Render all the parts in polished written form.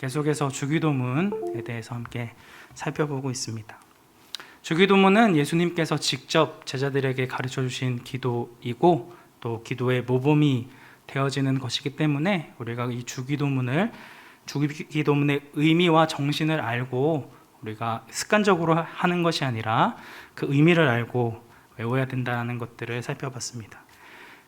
계속해서 주기도문에 대해서 함께 살펴보고 있습니다. 주기도문은 예수님께서 직접 제자들에게 가르쳐 주신 기도이고 또 기도의 모범이 되어지는 것이기 때문에 우리가 이 주기도문의 의미와 정신을 알고 우리가 습관적으로 하는 것이 아니라 그 의미를 알고 외워야 된다는 것들을 살펴봤습니다.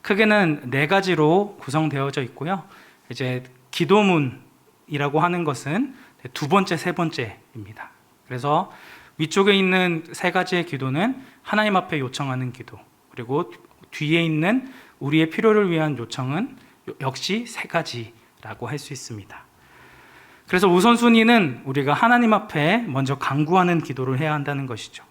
크게는 4가지로 구성되어져 있고요. 이제 기도문이라고 하는 것은 두 번째, 세 번째입니다. 그래서 위쪽에 있는 3가지의 기도는 하나님 앞에 요청하는 기도, 그리고 뒤에 있는 우리의 필요를 위한 요청은 역시 3가지라고 할 수 있습니다. 그래서 우선순위는 우리가 하나님 앞에 먼저 간구하는 기도를 해야 한다는 것이죠.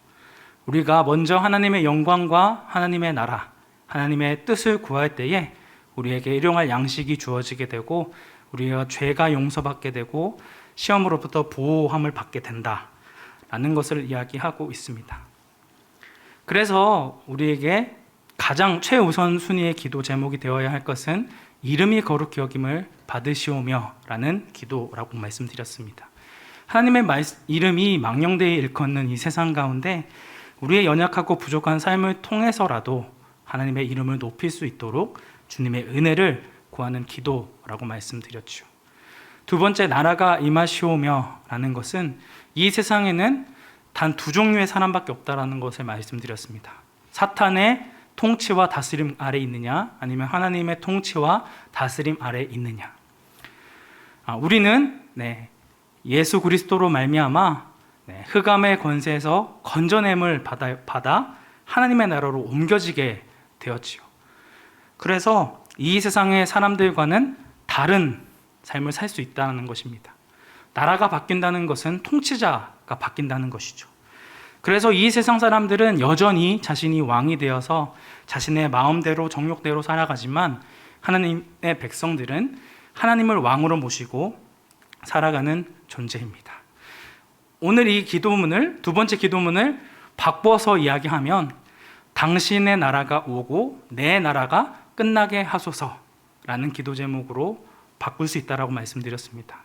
우리가 먼저 하나님의 영광과 하나님의 나라, 하나님의 뜻을 구할 때에 우리에게 일용할 양식이 주어지게 되고 우리가 죄가 용서받게 되고 시험으로부터 보호함을 받게 된다라는 것을 이야기하고 있습니다. 그래서 우리에게 가장 최우선 순위의 기도 제목이 되어야 할 것은 이름이 거룩히 여김을 받으시오며 라는 기도라고 말씀드렸습니다. 하나님의 이름이 망령되이 일컫는 이 세상 가운데 우리의 연약하고 부족한 삶을 통해서라도 하나님의 이름을 높일 수 있도록 주님의 은혜를 구하는 기도라고 말씀드렸죠. 두 번째, 나라가 임하시오며 라는 것은 이 세상에는 단 2종류의 사람밖에 없다라는 것을 말씀드렸습니다. 사탄의 통치와 다스림 아래 있느냐, 아니면 하나님의 통치와 다스림 아래 있느냐. 우리는 예수 그리스도로 말미암아 흑암의 권세에서 건져냄을 받아 하나님의 나라로 옮겨지게 되었지요. 그래서 이 세상의 사람들과는 다른 삶을 살 수 있다는 것입니다. 나라가 바뀐다는 것은 통치자가 바뀐다는 것이죠. 그래서 이 세상 사람들은 여전히 자신이 왕이 되어서 자신의 마음대로 정욕대로 살아가지만 하나님의 백성들은 하나님을 왕으로 모시고 살아가는 존재입니다. 오늘 이 기도문을, 두 번째 기도문을 바꿔서 이야기하면 당신의 나라가 오고 내 나라가 끝나게 하소서라는 기도 제목으로 바꿀 수 있다라고 말씀드렸습니다.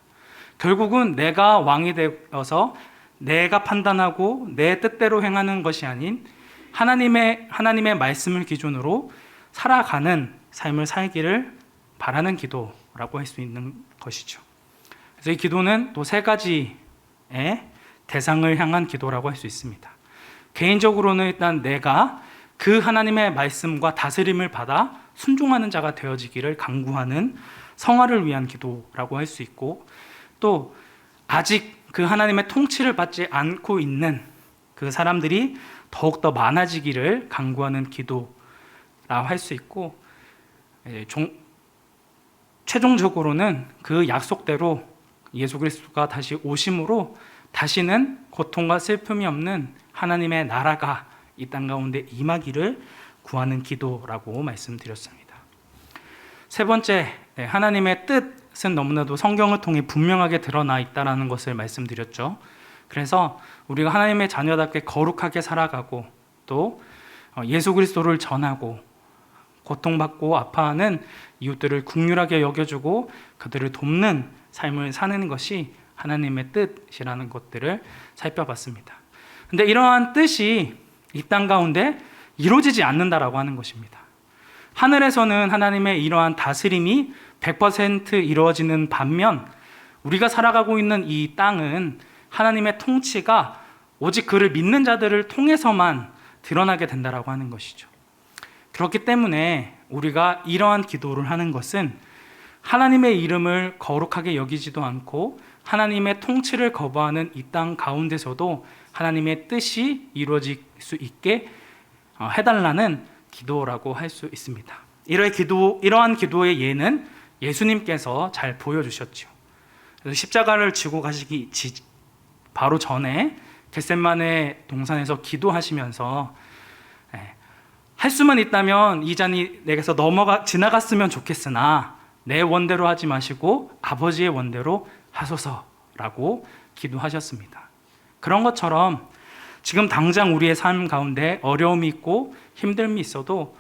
결국은 내가 왕이 되어서 내가 판단하고 내 뜻대로 행하는 것이 아닌 하나님의 말씀을 기준으로 살아가는 삶을 살기를 바라는 기도라고 할 수 있는 것이죠. 그래서 이 기도는 또 3가지의 대상을 향한 기도라고 할 수 있습니다. 개인적으로는 일단 내가 그 하나님의 말씀과 다스림을 받아 순종하는 자가 되어지기를 간구하는 성화를 위한 기도라고 할 수 있고, 또 아직 그 하나님의 통치를 받지 않고 있는 그 사람들이 더욱더 많아지기를 간구하는 기도라고 할 수 있고, 최종적으로는 그 약속대로 예수 그리스도가 다시 오심으로 다시는 고통과 슬픔이 없는 하나님의 나라가 이 땅 가운데 임하기를 구하는 기도라고 말씀드렸습니다. 3번째, 하나님의 뜻은 너무나도 성경을 통해 분명하게 드러나 있다는 것을 말씀드렸죠. 그래서 우리가 하나님의 자녀답게 거룩하게 살아가고 또 예수 그리스도를 전하고 고통받고 아파하는 이웃들을 긍휼하게 여겨주고 그들을 돕는 삶을 사는 것이 하나님의 뜻이라는 것들을 살펴봤습니다. 근데 이러한 뜻이 이 땅 가운데 이루어지지 않는다라고 하는 것입니다. 하늘에서는 하나님의 이러한 다스림이 100% 이루어지는 반면 우리가 살아가고 있는 이 땅은 하나님의 통치가 오직 그를 믿는 자들을 통해서만 드러나게 된다라고 하는 것이죠. 그렇기 때문에 우리가 이러한 기도를 하는 것은 하나님의 이름을 거룩하게 여기지도 않고 하나님의 통치를 거부하는 이 땅 가운데서도 하나님의 뜻이 이루어질 수 있게 해달라는 기도라고 할 수 있습니다. 이러한 기도의 예는 예수님께서 잘 보여주셨죠. 그래서 십자가를 지고 가시기 바로 전에 겟세마네 동산에서 기도하시면서 할 수만 있다면 이 잔이 내게서 지나갔으면 좋겠으나 내 원대로 하지 마시고 아버지의 원대로 하소서라고 기도하셨습니다. 그런 것처럼 지금 당장 우리의 삶 가운데 어려움이 있고 힘듦이 있어도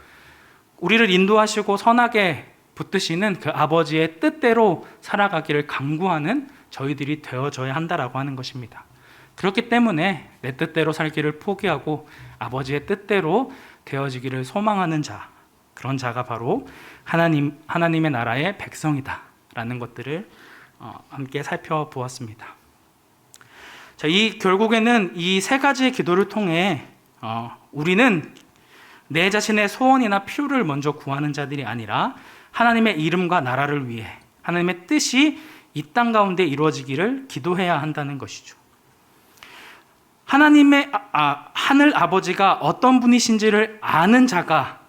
우리를 인도하시고 선하게 붙드시는 그 아버지의 뜻대로 살아가기를 강구하는 저희들이 되어져야 한다라고 하는 것입니다. 그렇기 때문에 내 뜻대로 살기를 포기하고 아버지의 뜻대로 되어지기를 소망하는 자, 그런 자가 바로 하나님의 나라의 백성이다라는 것들을 함께 살펴보았습니다. 자, 결국에는 이 세 가지의 기도를 통해 우리는 내 자신의 소원이나 필요를 먼저 구하는 자들이 아니라 하나님의 이름과 나라를 위해 하나님의 뜻이 이 땅 가운데 이루어지기를 기도해야 한다는 것이죠. 하나님의 하늘 아버지가 어떤 분이신지를 아는 자가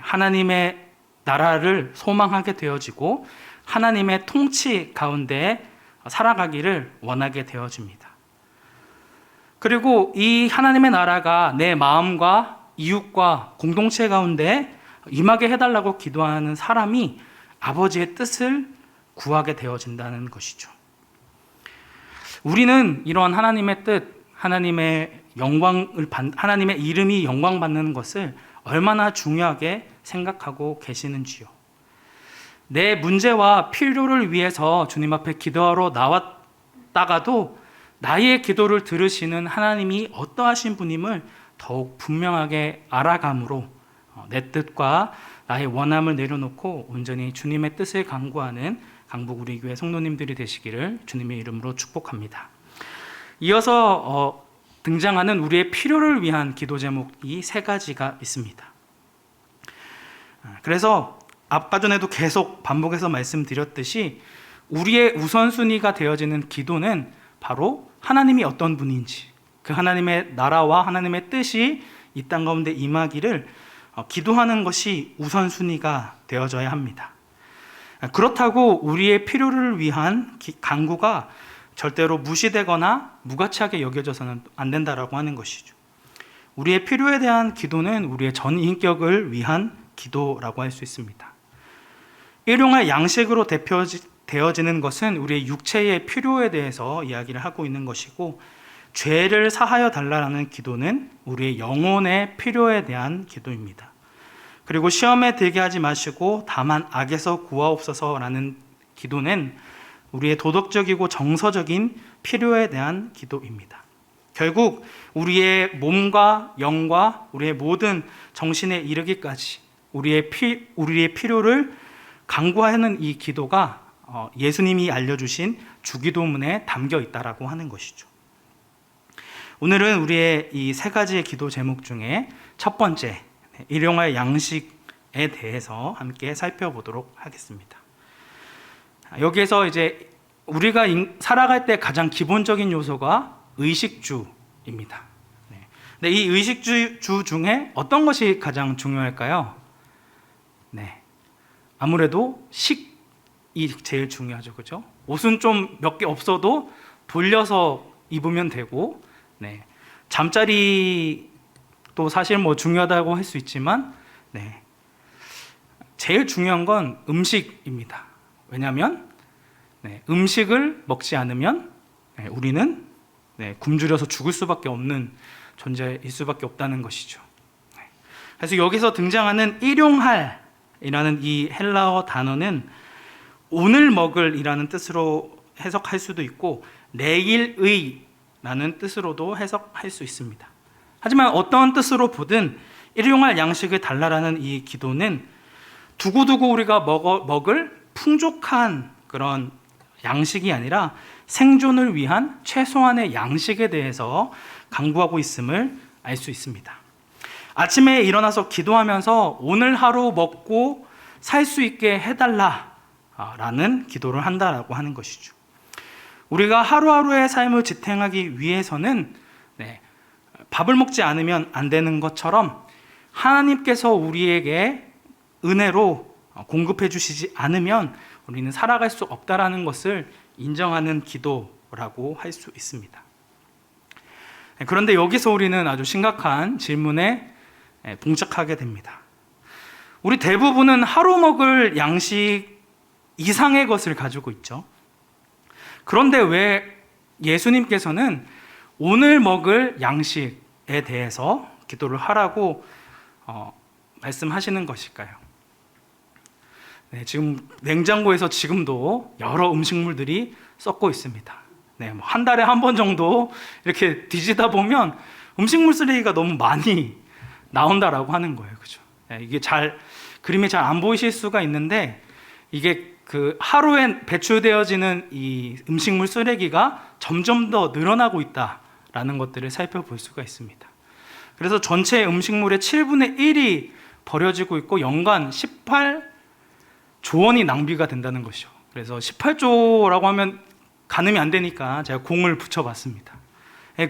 하나님의 나라를 소망하게 되어지고 하나님의 통치 가운데 살아가기를 원하게 되어집니다. 그리고 이 하나님의 나라가 내 마음과 이웃과 공동체 가운데 임하게 해달라고 기도하는 사람이 아버지의 뜻을 구하게 되어진다는 것이죠. 우리는 이러한 하나님의 뜻, 하나님의 이름이 영광받는 것을 얼마나 중요하게 생각하고 계시는지요. 내 문제와 필요를 위해서 주님 앞에 기도하러 나왔다가도 나의 기도를 들으시는 하나님이 어떠하신 분임을 더욱 분명하게 알아감으로 내 뜻과 나의 원함을 내려놓고 온전히 주님의 뜻을 강구하는 강북 우리 교회 성도님들이 되시기를 주님의 이름으로 축복합니다. 이어서 등장하는 우리의 필요를 위한 기도 제목이 세 가지가 있습니다. 그래서 아까 전에도 계속 반복해서 말씀드렸듯이 우리의 우선순위가 되어지는 기도는 바로 하나님이 어떤 분인지, 그 하나님의 나라와 하나님의 뜻이 이 땅 가운데 임하기를 기도하는 것이 우선순위가 되어져야 합니다. 그렇다고 우리의 필요를 위한 간구가 절대로 무시되거나 무가치하게 여겨져서는 안 된다라고 하는 것이죠. 우리의 필요에 대한 기도는 우리의 전 인격을 위한 기도라고 할 수 있습니다. 일용할 양식으로 되어지는 것은 우리의 육체의 필요에 대해서 이야기를 하고 있는 것이고, 죄를 사하여 달라는 기도는 우리의 영혼의 필요에 대한 기도입니다. 그리고 시험에 들게 하지 마시고 다만 악에서 구하옵소서라는 기도는 우리의 도덕적이고 정서적인 필요에 대한 기도입니다. 결국 우리의 몸과 영과 우리의 모든 정신에 이르기까지 우리의 필요를 간구하는 이 기도가 예수님이 알려주신 주기도문에 담겨 있다라고 하는 것이죠. 오늘은 우리의 이 세 가지의 기도 제목 중에 첫 번째, 일용할 양식에 대해서 함께 살펴보도록 하겠습니다. 여기에서 이제 우리가 살아갈 때 가장 기본적인 요소가 의식주입니다. 근데 이 의식주 중에 어떤 것이 가장 중요할까요? 아무래도 식이 제일 중요하죠, 그렇죠? 옷은 좀 몇 개 없어도 돌려서 입으면 되고, 잠자리도 사실 중요하다고 할 수 있지만, 제일 중요한 건 음식입니다. 왜냐하면 음식을 먹지 않으면 우리는 굶주려서 죽을 수밖에 없는 존재일 수밖에 없다는 것이죠. 그래서 여기서 등장하는 일용할이라는 이 헬라어 단어는 오늘 먹을이라는 뜻으로 해석할 수도 있고 내일의라는 뜻으로도 해석할 수 있습니다. 하지만 어떤 뜻으로 보든 일용할 양식을 달라라는 이 기도는 두고두고 우리가 먹을 풍족한 그런 양식이 아니라 생존을 위한 최소한의 양식에 대해서 강구하고 있음을 알 수 있습니다. 아침에 일어나서 기도하면서 오늘 하루 먹고 살 수 있게 해달라라는 기도를 한다라고 하는 것이죠. 우리가 하루하루의 삶을 지탱하기 위해서는 밥을 먹지 않으면 안 되는 것처럼 하나님께서 우리에게 은혜로 공급해 주시지 않으면 우리는 살아갈 수 없다라는 것을 인정하는 기도라고 할 수 있습니다. 그런데 여기서 우리는 아주 심각한 질문에 봉착하게 됩니다. 우리 대부분은 하루 먹을 양식 이상의 것을 가지고 있죠. 그런데 왜 예수님께서는 오늘 먹을 양식에 대해서 기도를 하라고 말씀하시는 것일까요? 네, 지금 냉장고에서 지금도 여러 음식물들이 썩고 있습니다. 네, 뭐 한 달에 한 번 정도 이렇게 뒤지다 보면 음식물 쓰레기가 너무 많이 나온다라고 하는 거예요. 그죠? 네, 이게 그림이 잘 안 보이실 수가 있는데, 이게 그 하루에 배출되어지는 이 음식물 쓰레기가 점점 더 늘어나고 있다라는 것들을 살펴볼 수가 있습니다. 그래서 전체 음식물의 7분의 1이 버려지고 있고 연간 18조 원이 낭비가 된다는 것이죠. 그래서 18조라고 하면 가늠이 안 되니까 제가 공을 붙여봤습니다.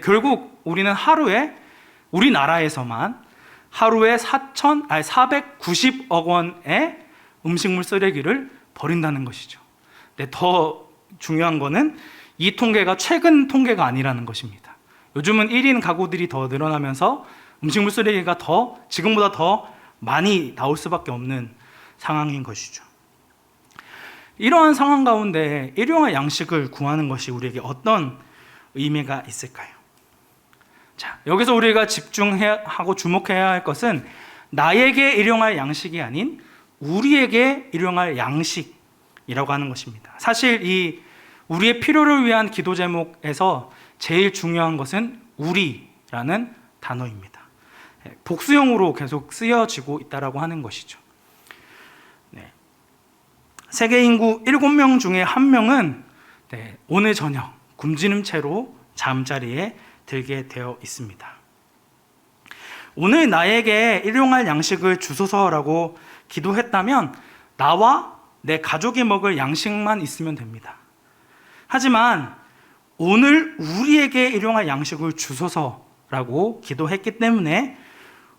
결국 우리는 우리나라에서만 하루에 490억 원의 음식물 쓰레기를 버린다는 것이죠. 근데 더 중요한 거는 이 통계가 최근 통계가 아니라는 것입니다. 요즘은 1인 가구들이 더 늘어나면서 음식물 쓰레기가 지금보다 더 많이 나올 수밖에 없는 상황인 것이죠. 이러한 상황 가운데 일용할 양식을 구하는 것이 우리에게 어떤 의미가 있을까요? 자, 여기서 우리가 집중하고 주목해야 할 것은 나에게 일용할 양식이 아닌 우리에게 일용할 양식이라고 하는 것입니다. 사실 우리의 필요를 위한 기도 제목에서 제일 중요한 것은 우리라는 단어입니다. 복수형으로 계속 쓰여지고 있다고 하는 것이죠. 세계 인구 7명 중에 1명은 오늘 저녁 굶주린 채로 잠자리에 들게 되어 있습니다. 오늘 나에게 일용할 양식을 주소서라고 기도했다면 나와 내 가족이 먹을 양식만 있으면 됩니다. 하지만 오늘 우리에게 일용할 양식을 주소서라고 기도했기 때문에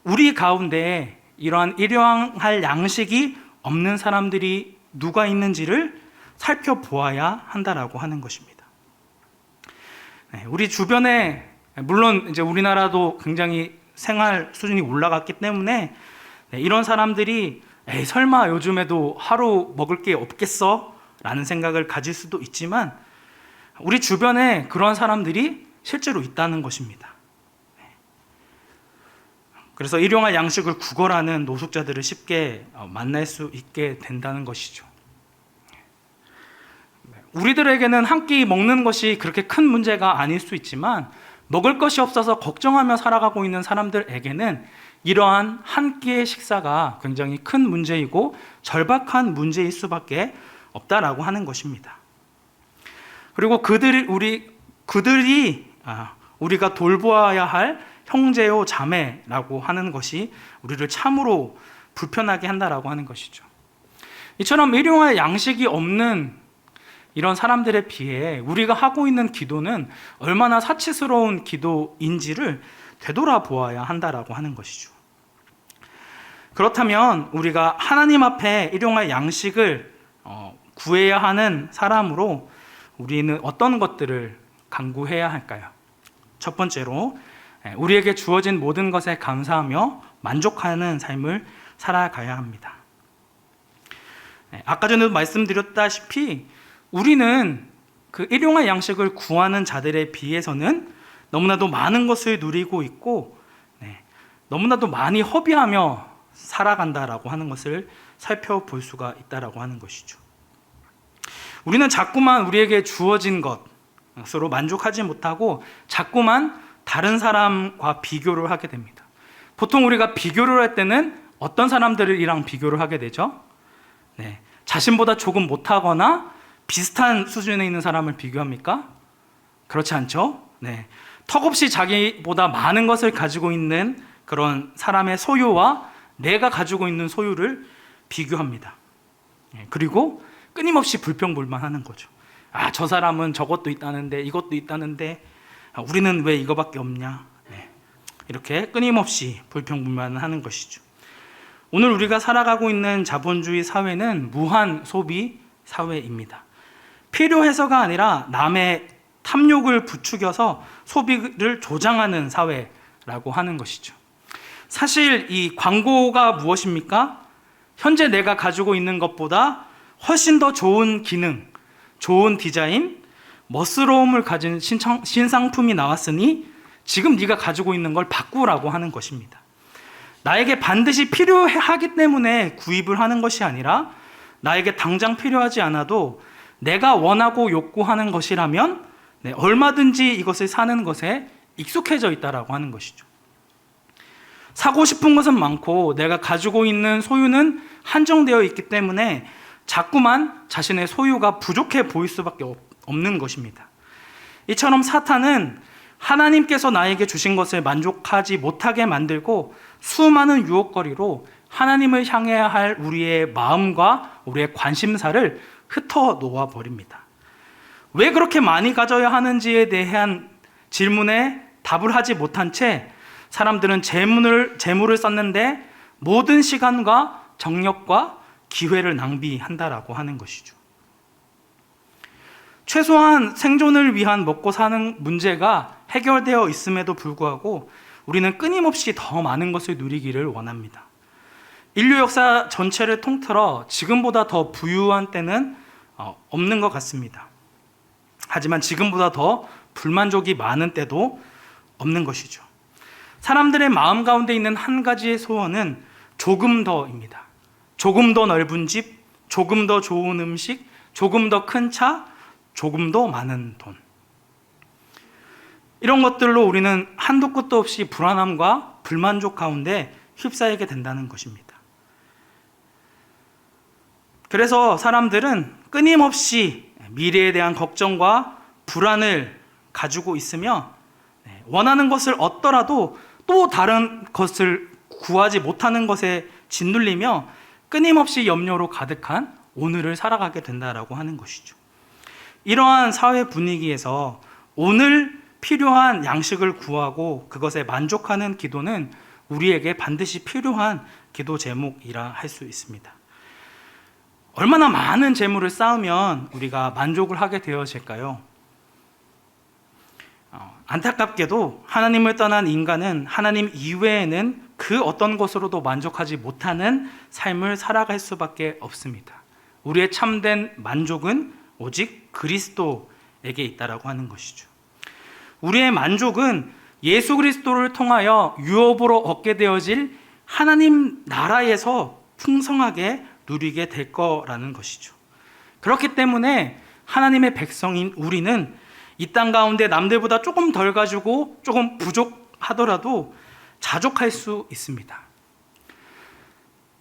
우리 가운데 이러한 일용할 양식이 없는 사람들이 누가 있는지를 살펴보아야 한다라고 하는 것입니다. 우리 주변에 물론 이제 우리나라도 굉장히 생활 수준이 올라갔기 때문에 이런 사람들이 설마 요즘에도 하루 먹을 게 없겠어? 라는 생각을 가질 수도 있지만 우리 주변에 그런 사람들이 실제로 있다는 것입니다. 그래서 일용할 양식을 구걸하는 노숙자들을 쉽게 만날 수 있게 된다는 것이죠. 우리들에게는 한 끼 먹는 것이 그렇게 큰 문제가 아닐 수 있지만 먹을 것이 없어서 걱정하며 살아가고 있는 사람들에게는 이러한 한 끼의 식사가 굉장히 큰 문제이고 절박한 문제일 수밖에 없다라고 하는 것입니다. 그리고 그들이 우리가 돌보아야 할 형제요 자매라고 하는 것이 우리를 참으로 불편하게 한다라고 하는 것이죠. 이처럼 일용할 양식이 없는 이런 사람들에 비해 우리가 하고 있는 기도는 얼마나 사치스러운 기도인지를 되돌아보아야 한다라고 하는 것이죠. 그렇다면 우리가 하나님 앞에 일용할 양식을 구해야 하는 사람으로 우리는 어떤 것들을 간구해야 할까요? 첫 번째로 우리에게 주어진 모든 것에 감사하며 만족하는 삶을 살아가야 합니다. 아까 전에도 말씀드렸다시피 우리는 그 일용할 양식을 구하는 자들에 비해서는 너무나도 많은 것을 누리고 있고 너무나도 많이 허비하며 살아간다라고 하는 것을 살펴볼 수가 있다라고 하는 것이죠. 우리는 자꾸만 우리에게 주어진 것으로 만족하지 못하고 자꾸만 다른 사람과 비교를 하게 됩니다. 보통 우리가 비교를 할 때는 어떤 사람들이랑 비교를 하게 되죠? 자신보다 조금 못하거나 비슷한 수준에 있는 사람을 비교합니까? 그렇지 않죠? 턱없이 자기보다 많은 것을 가지고 있는 그런 사람의 소유와 내가 가지고 있는 소유를 비교합니다. 그리고 끊임없이 불평불만하는 거죠. 저 사람은 저것도 있다는데 이것도 있다는데 우리는 왜 이거밖에 없냐? 이렇게 끊임없이 불평불만하는 것이죠. 오늘 우리가 살아가고 있는 자본주의 사회는 무한 소비 사회입니다. 필요해서가 아니라 남의 탐욕을 부추겨서 소비를 조장하는 사회라고 하는 것이죠. 사실 이 광고가 무엇입니까? 현재 내가 가지고 있는 것보다 훨씬 더 좋은 기능, 좋은 디자인, 멋스러움을 가진 신상품이 나왔으니 지금 네가 가지고 있는 걸 바꾸라고 하는 것입니다. 나에게 반드시 필요하기 때문에 구입을 하는 것이 아니라 나에게 당장 필요하지 않아도 내가 원하고 욕구하는 것이라면 얼마든지 이것을 사는 것에 익숙해져 있다라고 하는 것이죠. 사고 싶은 것은 많고 내가 가지고 있는 소유는 한정되어 있기 때문에 자꾸만 자신의 소유가 부족해 보일 수밖에 없는 것입니다. 이처럼 사탄은 하나님께서 나에게 주신 것을 만족하지 못하게 만들고 수많은 유혹거리로 하나님을 향해야 할 우리의 마음과 우리의 관심사를 흩어 놓아 버립니다. 왜 그렇게 많이 가져야 하는지에 대한 질문에 답을 하지 못한 채 사람들은 재물을 쌓는데 모든 시간과 정력과 기회를 낭비한다라고 하는 것이죠. 최소한 생존을 위한 먹고 사는 문제가 해결되어 있음에도 불구하고 우리는 끊임없이 더 많은 것을 누리기를 원합니다. 인류 역사 전체를 통틀어 지금보다 더 부유한 때는 없는 것 같습니다. 하지만 지금보다 더 불만족이 많은 때도 없는 것이죠. 사람들의 마음 가운데 있는 한 가지의 소원은 조금 더입니다. 조금 더 넓은 집, 조금 더 좋은 음식, 조금 더 큰 차, 조금 더 많은 돈. 이런 것들로 우리는 한도 끝도 없이 불안함과 불만족 가운데 휩싸이게 된다는 것입니다. 그래서 사람들은 끊임없이 미래에 대한 걱정과 불안을 가지고 있으며 원하는 것을 얻더라도 또 다른 것을 구하지 못하는 것에 짓눌리며 끊임없이 염려로 가득한 오늘을 살아가게 된다라고 하는 것이죠. 이러한 사회 분위기에서 오늘 필요한 양식을 구하고 그것에 만족하는 기도는 우리에게 반드시 필요한 기도 제목이라 할 수 있습니다. 얼마나 많은 재물을 쌓으면 우리가 만족을 하게 되어질까요? 안타깝게도 하나님을 떠난 인간은 하나님 이외에는 그 어떤 것으로도 만족하지 못하는 삶을 살아갈 수밖에 없습니다. 우리의 참된 만족은 오직 그리스도에게 있다라고 하는 것이죠. 우리의 만족은 예수 그리스도를 통하여 유업으로 얻게 되어질 하나님 나라에서 풍성하게 누리게 될 거라는 것이죠. 그렇기 때문에 하나님의 백성인 우리는 이 땅 가운데 남들보다 조금 덜 가지고 조금 부족하더라도 자족할 수 있습니다.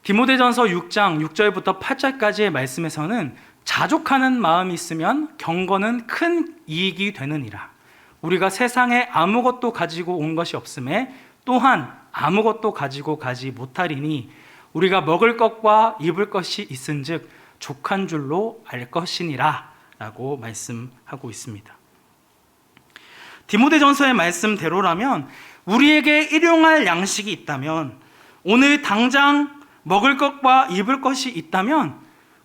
디모데전서 6장 6절부터 8절까지의 말씀에서는 자족하는 마음이 있으면 경건은 큰 이익이 되느니라. 우리가 세상에 아무것도 가지고 온 것이 없음에 또한 아무것도 가지고 가지 못하리니 우리가 먹을 것과 입을 것이 있은즉 족한 줄로 알 것이니라 라고 말씀하고 있습니다. 디모데전서의 말씀대로라면 우리에게 일용할 양식이 있다면, 오늘 당장 먹을 것과 입을 것이 있다면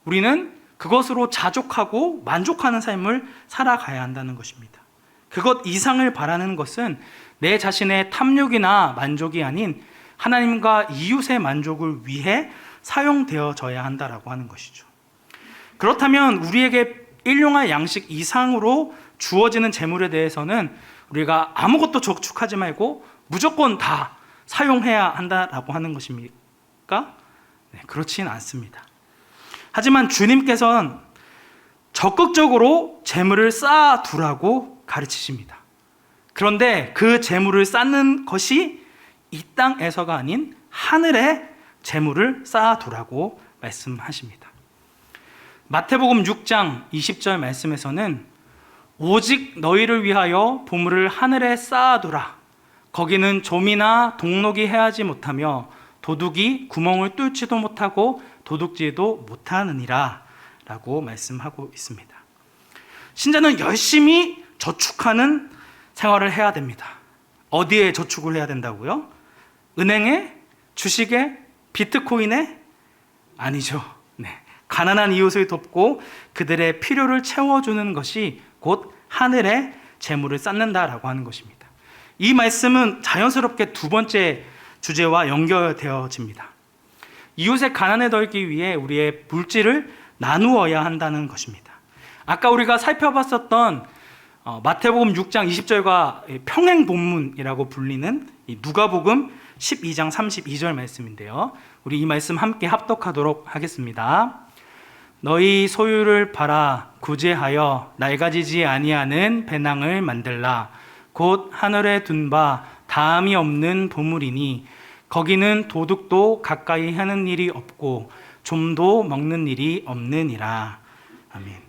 우리는 그것으로 자족하고 만족하는 삶을 살아가야 한다는 것입니다. 그것 이상을 바라는 것은 내 자신의 탐욕이나 만족이 아닌 하나님과 이웃의 만족을 위해 사용되어져야 한다라고 하는 것이죠. 그렇다면 우리에게 일용할 양식 이상으로 주어지는 재물에 대해서는 우리가 아무것도 저축하지 말고 무조건 다 사용해야 한다라고 하는 것입니까? 그렇지는 않습니다. 하지만 주님께서는 적극적으로 재물을 쌓아두라고 가르치십니다. 그런데 그 재물을 쌓는 것이 이 땅에서가 아닌 하늘에 재물을 쌓아두라고 말씀하십니다. 마태복음 6장 20절 말씀에서는 오직 너희를 위하여 보물을 하늘에 쌓아두라. 거기는 좀이나 동록이 해하지 못하며 도둑이 구멍을 뚫지도 못하고 도둑질도 못하느니라 라고 말씀하고 있습니다. 신자는 열심히 저축하는 생활을 해야 됩니다. 어디에 저축을 해야 된다고요? 은행에? 주식에? 비트코인에? 아니죠. 가난한 이웃을 돕고 그들의 필요를 채워주는 것이 곧 하늘에 재물을 쌓는다라고 하는 것입니다. 이 말씀은 자연스럽게 두 번째 주제와 연결되어집니다. 이웃의 가난에 덜기 위해 우리의 물질을 나누어야 한다는 것입니다. 아까 우리가 살펴봤었던 마태복음 6장 20절과 평행 본문이라고 불리는 누가복음 12장 32절 말씀인데요. 우리 이 말씀 함께 합독하도록 하겠습니다. 너희 소유를 팔아 구제하여 낡아지지 아니하는 배낭을 만들라. 곧 하늘에 둔 바 다함이 없는 보물이니 거기는 도둑도 가까이 하는 일이 없고 좀도 먹는 일이 없느니라. 아멘.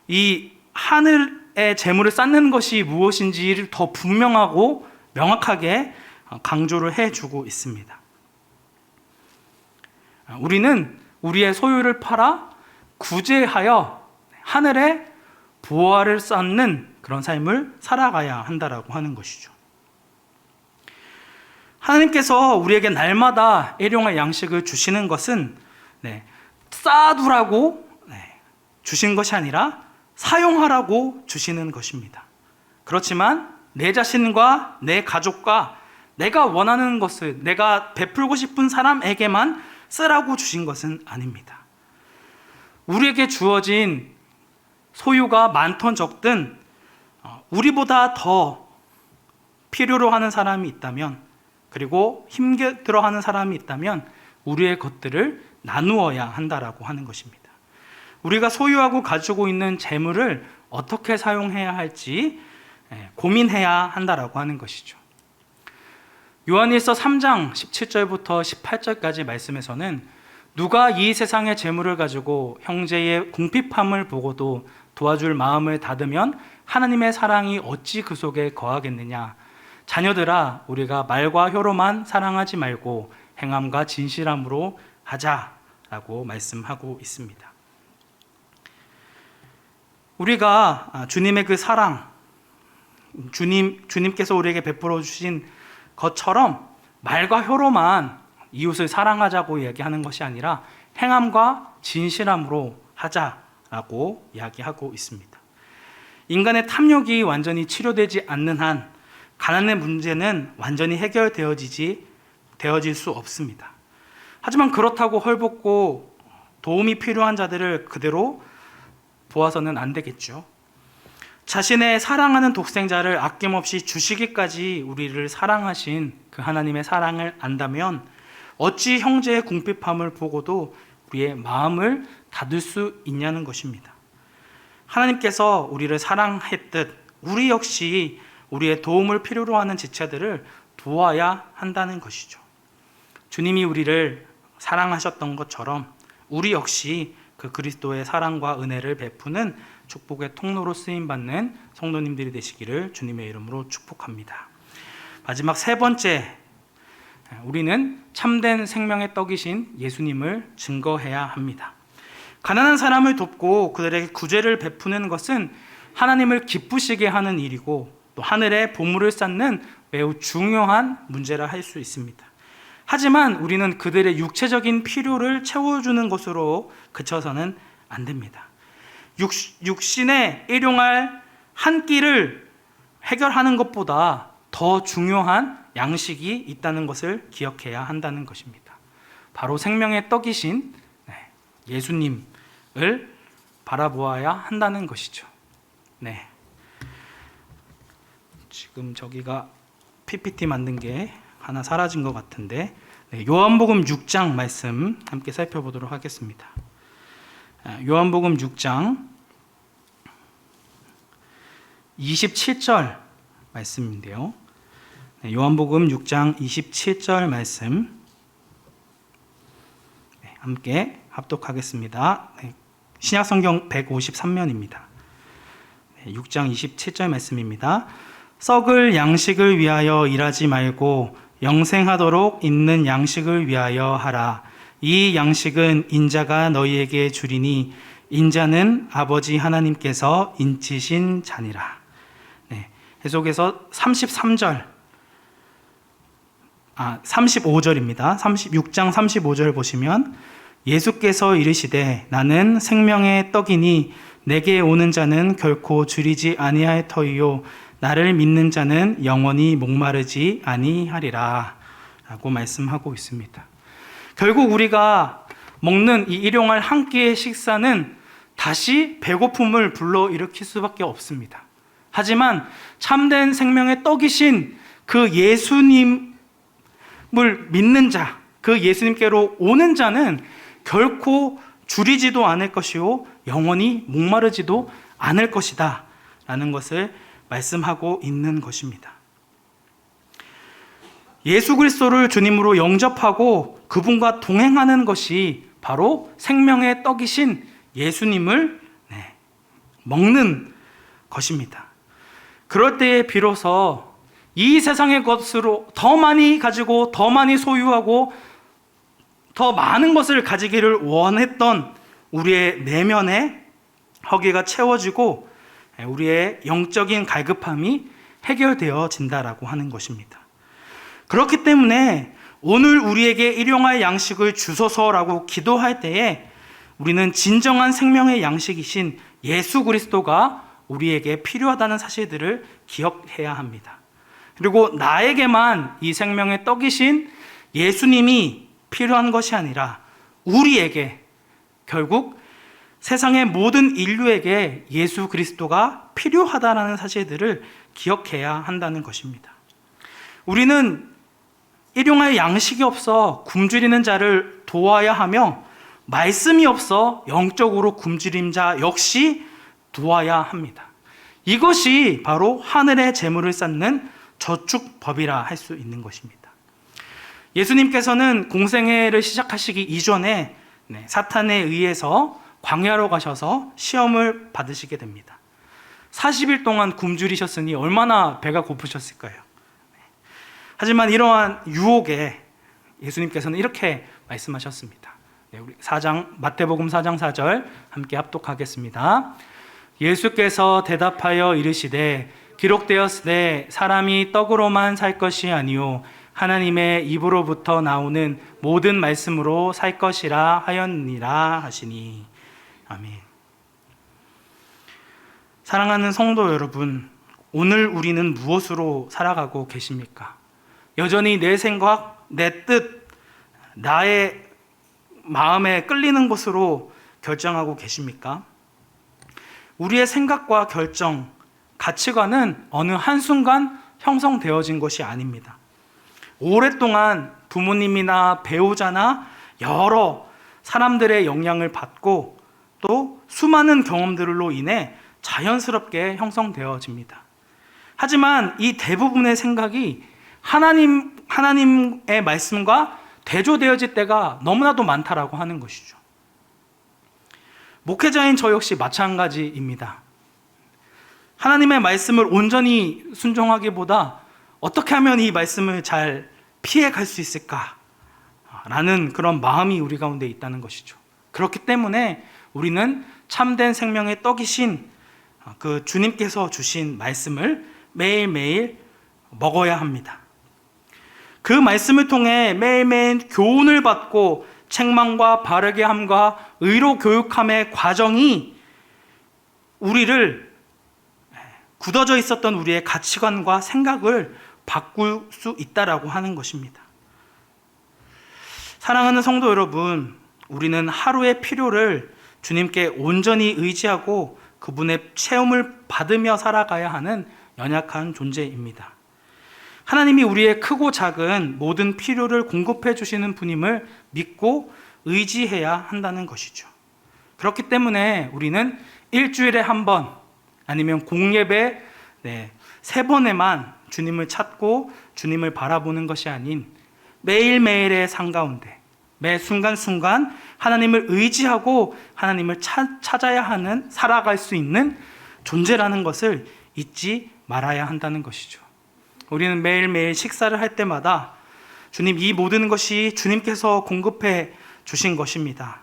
이 하늘의 재물을 쌓는 것이 무엇인지를 더 분명하고 명확하게 강조를 해주고 있습니다. 우리는 우리의 소유를 팔아 구제하여 하늘에 보화를 쌓는 그런 삶을 살아가야 한다라고 하는 것이죠. 하나님께서 우리에게 날마다 일용할 양식을 주시는 것은 쌓아두라고 주신 것이 아니라 사용하라고 주시는 것입니다. 그렇지만 내 자신과 내 가족과 내가 원하는 것을, 내가 베풀고 싶은 사람에게만 쓰라고 주신 것은 아닙니다. 우리에게 주어진 소유가 많든 적든 우리보다 더 필요로 하는 사람이 있다면, 그리고 힘들어 하는 사람이 있다면 우리의 것들을 나누어야 한다라고 하는 것입니다. 우리가 소유하고 가지고 있는 재물을 어떻게 사용해야 할지 고민해야 한다라고 하는 것이죠. 요한일서 3장 17절부터 18절까지 말씀에서는 누가 이 세상의 재물을 가지고 형제의 궁핍함을 보고도 도와줄 마음을 닫으면 하나님의 사랑이 어찌 그 속에 거하겠느냐. 자녀들아, 우리가 말과 혀로만 사랑하지 말고 행함과 진실함으로 하자라고 말씀하고 있습니다. 우리가 주님의 그 사랑, 주님께서 우리에게 베풀어 주신 것처럼 말과 혀로만 이웃을 사랑하자고 이야기하는 것이 아니라 행함과 진실함으로 하자라고 이야기하고 있습니다. 인간의 탐욕이 완전히 치료되지 않는 한 가난의 문제는 완전히 해결되어질 수 없습니다. 하지만 그렇다고 헐벗고 도움이 필요한 자들을 그대로 보아서는 안 되겠죠. 자신의 사랑하는 독생자를 아낌없이 주시기까지 우리를 사랑하신 그 하나님의 사랑을 안다면 어찌 형제의 궁핍함을 보고도 우리의 마음을 닫을 수 있냐는 것입니다. 하나님께서 우리를 사랑했듯 우리 역시 우리의 도움을 필요로 하는 지체들을 도와야 한다는 것이죠. 주님이 우리를 사랑하셨던 것처럼 우리 역시 그 그리스도의 사랑과 은혜를 베푸는 축복의 통로로 쓰임받는 성도님들이 되시기를 주님의 이름으로 축복합니다. 마지막 세 번째, 우리는 참된 생명의 떡이신 예수님을 증거해야 합니다. 가난한 사람을 돕고 그들에게 구제를 베푸는 것은 하나님을 기쁘시게 하는 일이고 또 하늘에 보물을 쌓는 매우 중요한 문제라 할 수 있습니다. 하지만 우리는 그들의 육체적인 필요를 채워주는 것으로 그쳐서는 안 됩니다. 육신의 일용할 한 끼를 해결하는 것보다 더 중요한 양식이 있다는 것을 기억해야 한다는 것입니다. 바로 생명의 떡이신 예수님을 바라보아야 한다는 것이죠. 네. 지금 저기가 PPT 만든 게 하나 사라진 것 같은데, 요한복음 6장 말씀 함께 살펴보도록 하겠습니다. 요한복음 6장 27절 말씀인데요. 요한복음 6장 27절 말씀 함께 합독하겠습니다. 신약성경 153면입니다. 6장 27절 말씀입니다. 썩을 양식을 위하여 일하지 말고 영생하도록 있는 양식을 위하여 하라. 이 양식은 인자가 너희에게 주리니 인자는 아버지 하나님께서 인치신 자니라. 해석에서 35절입니다. 6장 35절 보시면 예수께서 이르시되 나는 생명의 떡이니 내게 오는 자는 결코 줄이지 아니할 터이요 나를 믿는 자는 영원히 목마르지 아니하리라 라고 말씀하고 있습니다. 결국 우리가 먹는 이 일용할 한 끼의 식사는 다시 배고픔을 불러일으킬 수밖에 없습니다. 하지만 참된 생명의 떡이신 그 예수님을 믿는 자, 그 예수님께로 오는 자는 결코 줄이지도 않을 것이요 영원히 목마르지도 않을 것이다 라는 것을 말씀하고 있는 것입니다. 예수 그리스도를 주님으로 영접하고 그분과 동행하는 것이 바로 생명의 떡이신 예수님을 먹는 것입니다. 그럴 때에 비로소 이 세상의 것으로 더 많이 가지고 더 많이 소유하고 더 많은 것을 가지기를 원했던 우리의 내면의 허기가 채워지고 우리의 영적인 갈급함이 해결되어진다라고 하는 것입니다. 그렇기 때문에 오늘 우리에게 일용할 양식을 주소서라고 기도할 때에 우리는 진정한 생명의 양식이신 예수 그리스도가 우리에게 필요하다는 사실들을 기억해야 합니다. 그리고 나에게만 이 생명의 떡이신 예수님이 필요한 것이 아니라 우리에게, 결국 세상의 모든 인류에게 예수 그리스도가 필요하다는 사실들을 기억해야 한다는 것입니다. 우리는 일용할 양식이 없어 굶주리는 자를 도와야 하며 말씀이 없어 영적으로 굶주린 자 역시 도와야 합니다. 이것이 바로 하늘의 재물을 쌓는 저축법이라 할 수 있는 것입니다. 예수님께서는 공생애를 시작하시기 이전에 사탄에 의해서 광야로 가셔서 시험을 받으시게 됩니다. 40일 동안 굶주리셨으니 얼마나 배가 고프셨을까요? 하지만 이러한 유혹에 예수님께서는 이렇게 말씀하셨습니다. 우리 마태복음 4장 4절 함께 합독하겠습니다. 예수께서 대답하여 이르시되 기록되었으되 사람이 떡으로만 살 것이 아니요 하나님의 입으로부터 나오는 모든 말씀으로 살 것이라 하였느니라 하시니. 아멘. 사랑하는 성도 여러분, 오늘 우리는 무엇으로 살아가고 계십니까? 여전히 내 생각, 내 뜻, 나의 마음에 끌리는 것으로 결정하고 계십니까? 우리의 생각과 결정, 가치관은 어느 한순간 형성되어진 것이 아닙니다. 오랫동안 부모님이나 배우자나 여러 사람들의 영향을 받고 또 수많은 경험들로 인해 자연스럽게 형성되어집니다. 하지만 이 대부분의 생각이 하나님의 말씀과 대조되어질 때가 너무나도 많다라고 하는 것이죠. 목회자인 저 역시 마찬가지입니다. 하나님의 말씀을 온전히 순종하기보다 어떻게 하면 이 말씀을 잘 피해갈 수 있을까라는 그런 마음이 우리 가운데 있다는 것이죠. 그렇기 때문에 우리는 참된 생명의 떡이신 그 주님께서 주신 말씀을 매일매일 먹어야 합니다. 그 말씀을 통해 매일매일 교훈을 받고 책망과 바르게 함과 의로 교육함의 과정이 우리를 굳어져 있었던 우리의 가치관과 생각을 바꿀 수 있다라고 하는 것입니다. 사랑하는 성도 여러분, 우리는 하루의 필요를 주님께 온전히 의지하고 그분의 체험을 받으며 살아가야 하는 연약한 존재입니다. 하나님이 우리의 크고 작은 모든 필요를 공급해 주시는 분임을 믿고 의지해야 한다는 것이죠. 그렇기 때문에 우리는 일주일에 한 번 아니면 공예배 3번에만 주님을 찾고 주님을 바라보는 것이 아닌 매일매일의 삶 가운데 매 순간순간 하나님을 의지하고 하나님을 찾아야 하는, 살아갈 수 있는 존재라는 것을 잊지 말아야 한다는 것이죠. 우리는 매일매일 식사를 할 때마다 주님, 이 모든 것이 주님께서 공급해 주신 것입니다.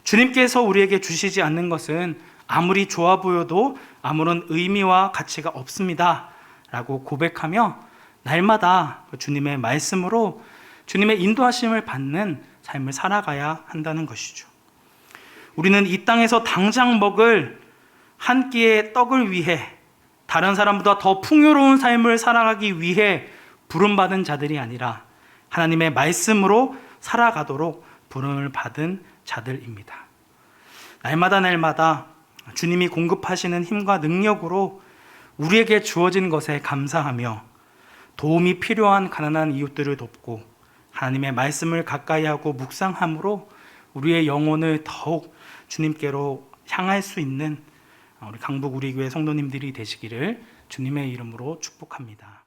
주님께서 우리에게 주시지 않는 것은 아무리 좋아 보여도 아무런 의미와 가치가 없습니다 라고 고백하며 날마다 주님의 말씀으로 주님의 인도하심을 받는 삶을 살아가야 한다는 것이죠. 우리는 이 땅에서 당장 먹을 한 끼의 떡을 위해 다른 사람보다 더 풍요로운 삶을 살아가기 위해 부름받은 자들이 아니라 하나님의 말씀으로 살아가도록 부름을 받은 자들입니다. 날마다 주님이 공급하시는 힘과 능력으로 우리에게 주어진 것에 감사하며 도움이 필요한 가난한 이웃들을 돕고 하나님의 말씀을 가까이 하고 묵상함으로 우리의 영혼을 더욱 주님께로 향할 수 있는 우리 강북 우리 교회 성도님들이 되시기를 주님의 이름으로 축복합니다.